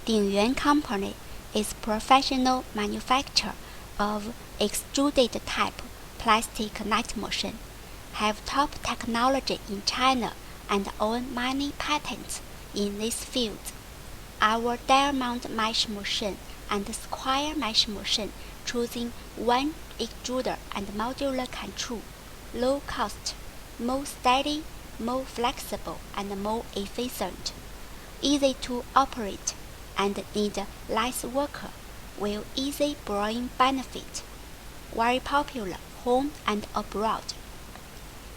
Dingyuan Company is professional manufacturer of extruded type plastic night machine, have top technology in China and own many patents in this field. Our diamond mesh machine and square mesh machine choosing one extruder and modular control, low cost, more steady, more flexible and more efficient, easy to operate and need less worker, will easy bring benefit. Very popular home and abroad.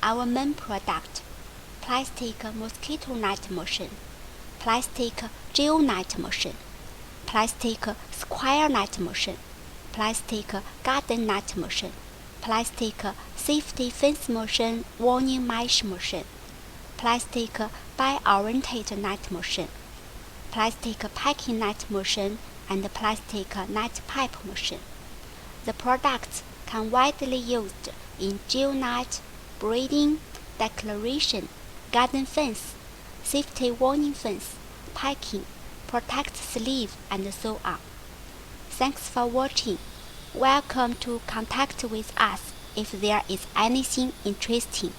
Our main product: plastic mosquito net machine, plastic geonet machine, plastic square net machine, plastic garden net machine, plastic safety fence machine, warning mesh machine, plastic bi-oriented net machine, plastic packing net machine, and plastic net pipe machine. The products can widely used in geonet, breeding, declaration, garden fence, safety warning fence, packing, protect sleeve, and so on. Thanks for watching. Welcome to contact with us if there is anything interesting.